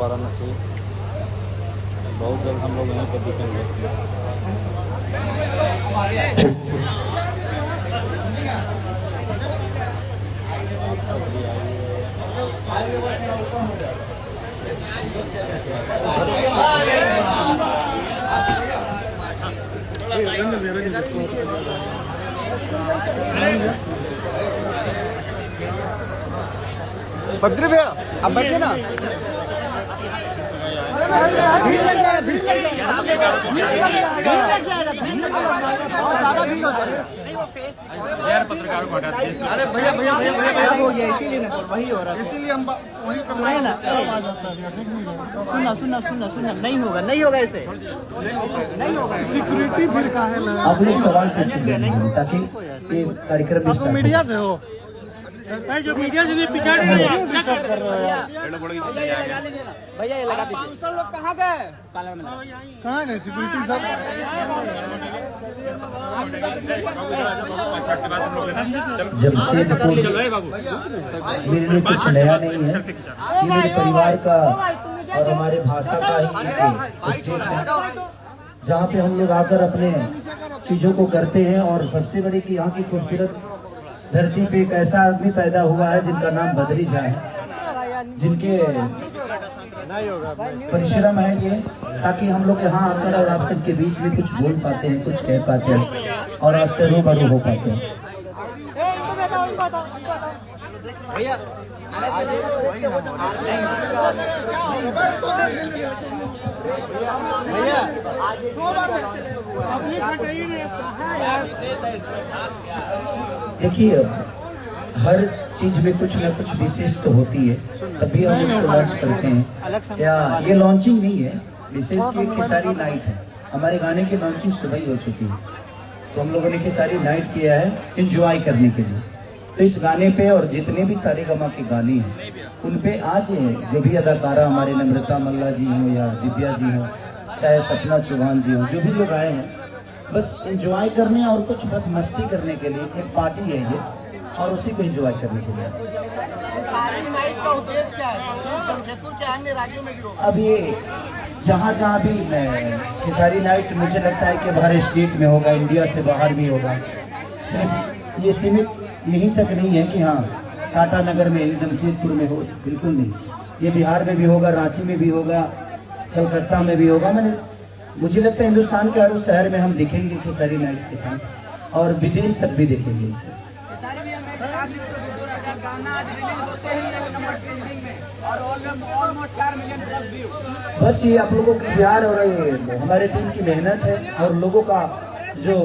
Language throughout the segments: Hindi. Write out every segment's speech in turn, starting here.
वाराणसी बहुत जल्द हम लोग यहीं पर दिखेंगे। बद्री भैया आप बैठिए ना। भीड़ लग जाएगा, भीड़ लग जाएगा, भीड़ लग जाएगा, बहुत ज्यादा भीड़ हो जाएगा। यार पत्रकारों को हटा दीजिए। अरे भैया भैया भैया भैया हो गया, इसीलिए ना वही हो रहा है, इसीलिए हम वही कर रहे हैं ना। सुनना सुनना सुनना सुनना, नहीं होगा, नहीं होगा, ऐसे नहीं होगा। सिक्योरिटी फिर का है ना। आप लोग सवाल पूछिए ताकि ये कार्यक्रम आप मीडिया से हो, जो मीडिया से पिछाड़ी नहीं है। भैया ये लगा दीजिए। 500 लोग कहाँ गए? कहाँ गए सिक्योरिटी सब? जमशेदपुर मेरे लिए कुछ नया नहीं है। ये मेरे परिवार का और हमारे भाषा का ही स्टेट है, जहाँ पे हम लोग आकर अपने चीजों को करते हैं। और सबसे बड़ी कि यहाँ की खूबसूरत धरती पे एक ऐसा आदमी पैदा हुआ है जिनका नाम बद्री झा है, जिनके परिश्रम है ये, ताकि हम लोग यहाँ आकर और आप सबके बीच में कुछ बोल पाते हैं, कुछ कह पाते हैं और आपसे रूबरू हो पाते हैं। देखिए, हर चीज में कुछ न कुछ विशेष तो होती है, तभी हम इसको लॉन्च करते हैं। या ये लॉन्चिंग नहीं है, विशेष ये खेसारी नाइट है। हमारे गाने की लॉन्चिंग सुबह ही हो चुकी है, तो हम लोगों ने खेसारी नाइट किया है एंजॉय करने के लिए। तो इस गाने पे और जितने भी सारेगामा के गाने हैं उन पे आज जो भी अदाकारा हमारे नम्रता मल्ला जी हो या दिव्या जी हो, चाहे सपना चौहान जी हो, जो भी लोग आए हैं, बस एंजॉय करने और कुछ बस मस्ती करने के लिए एक पार्टी है ये, और उसी को एंजॉय करने के लिए। खेसारी नाइट का उद्देश्य क्या है? जमशेदपुर के अन्य राज्यों में भी होगा। अब ये जहाँ जहाँ भी खेसारी नाइट मुझे लगता है कि बाहर स्टेट में होगा, इंडिया से बाहर भी होगा। सिर्फ ये सीमित यहीं तक नहीं है कि हाँ टाटा नगर में जमशेदपुर में हो, बिल्कुल नहीं। ये बिहार में भी होगा, रांची में भी होगा, कलकत्ता में भी होगा। मुझे लगता है हिंदुस्तान के हर उस शहर में हम दिखेंगे खेसारी नाइट के साथ, और विदेश तक भी देखेंगे इसे। बस ये आप लोगों का प्यार और ये हमारे टीम की मेहनत है और लोगों का जो।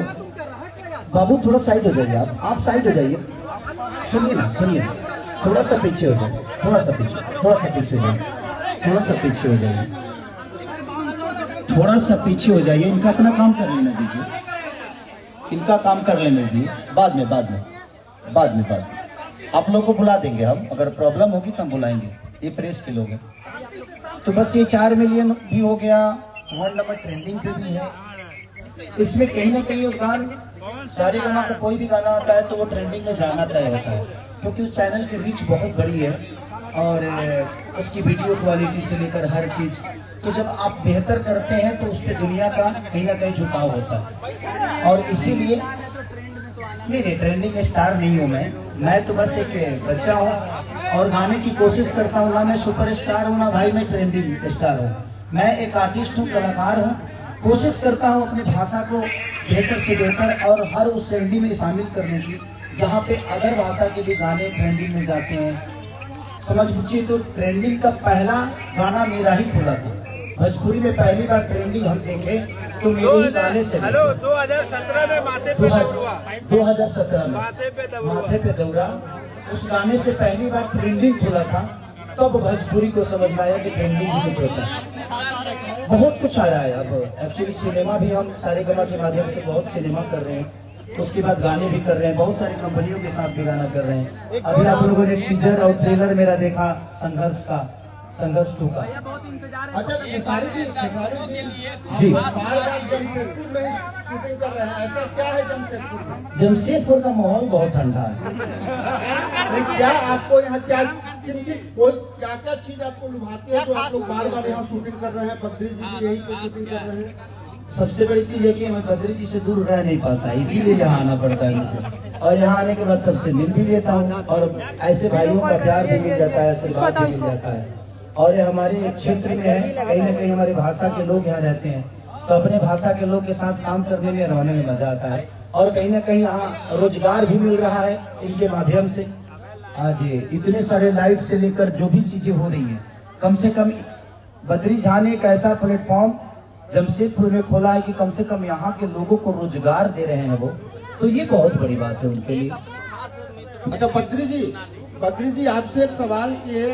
बाबू थोड़ा साइड हो जाइए, आप साइड हो जाइए। सुनिए ना, सुनिए, थोड़ा सा पीछे हो जाइए, थोड़ा सा पीछे, थोड़ा सा पीछे हो जाइए, थोड़ा सा पीछे हो जाइए, थोड़ा सा पीछे हो जाइए। इनका अपना काम कर लेने दीजिए, इनका काम कर लेने दीजिए। बाद में आप लोग को बुला देंगे हम, अगर प्रॉब्लम होगी तो हम बुलाएंगे। ये प्रेस के लोग हैं। तो बस ये 4 मिलियन भी हो गया, 1 नंबर ट्रेंडिंग पे भी है। इसमें कहीं ना कहीं योगदान सारेगामा का कोई भी गाना आता है तो वो ट्रेंडिंग में जाना तय होता है, क्योंकि उस चैनल की रीच बहुत बड़ी है और उसकी वीडियो क्वालिटी से लेकर हर चीज। तो जब आप बेहतर करते हैं तो उस पर दुनिया का कहीं ना कहीं झुकाव होता है, और इसीलिए नहीं ट्रेंडिंग स्टार नहीं हूँ मैं तो बस एक बच्चा हूँ और गाने की कोशिश करता हूँ। ना मैं सुपर स्टार हूँ, ना भाई मैं ट्रेंडिंग स्टार हूँ। मैं एक आर्टिस्ट हूँ, कलाकार हूँ। कोशिश करता हूँ अपनी भाषा को बेहतर से बेहतर और हर उस श्रेणी में शामिल करने की जहाँ पे अदर भाषा के भी गाने ट्रेंडिंग में जाते हैं। समझ पूछिए, तो ट्रेंडिंग का पहला गाना मेरा ही खुला था। भोजपुरी में पहली बार ट्रेंडिंग हम देखे तो मेरे ही गाने से। हेलो, 2017 में माथे पे दौरा, 2017 में माथे पे दौरा, उस गाने से पहली बार ट्रेंडिंग खुला था। तब भोजपुरी को समझ में आया कि ट्रेंडिंग भी कुछ होता है। बहुत कुछ आया है। अब एक्चुअली सिनेमा भी हम सारेगामा के माध्यम से बहुत सिनेमा कर रहे हैं, उसके बाद गाने भी कर रहे हैं, बहुत सारी कंपनियों के साथ भी गाना कर रहे हैं। अभी आप लोगों ने टीजर और ट्रेलर मेरा देखा संघर्ष 2 का। अच्छा खेसारी जी जी, जमशेदपुर में शूटिंग कर रहे हैं, ऐसा क्या है जमशेदपुर में? जमशेदपुर का माहौल बहुत ठंडा है। क्या आपको यहाँ क्या क्या क्या चीज आपको लुभाती है जो आप लोग बार बार यहाँ शूटिंग कर रहे हैं? बद्री जी भी यही शूटिंग कर रहे हैं। सबसे बड़ी चीज है कि मैं बद्री जी से दूर रह नहीं पाता, इसीलिए यहाँ आना पड़ता है मुझे। और यहाँ आने के बाद सबसे मिल भी लेता हूँ और ऐसे भाइयों का प्यार भी मिल जाता है, आशीर्वाद भी मिल जाता है। और ये हमारे क्षेत्र में है, कहीं ना कहीं हमारी भाषा के लोग यहाँ रहते हैं, तो अपने भाषा के लोग के साथ काम करने में, रहने में मजा आता है। और कहीं ना कहीं यहाँ रोजगार भी मिल रहा है इनके माध्यम से। आज इतने सारे लाइट से लेकर जो भी चीजें हो रही हैं, कम से कम बद्री झा ने एक ऐसा प्लेटफॉर्म जमशेदपुर में खोला है कि कम से कम यहाँ के लोगों को रोजगार दे रहे हैं वो, तो ये बहुत बड़ी बात है उनके लिए। अच्छा बद्री जी आपसे एक सवाल ये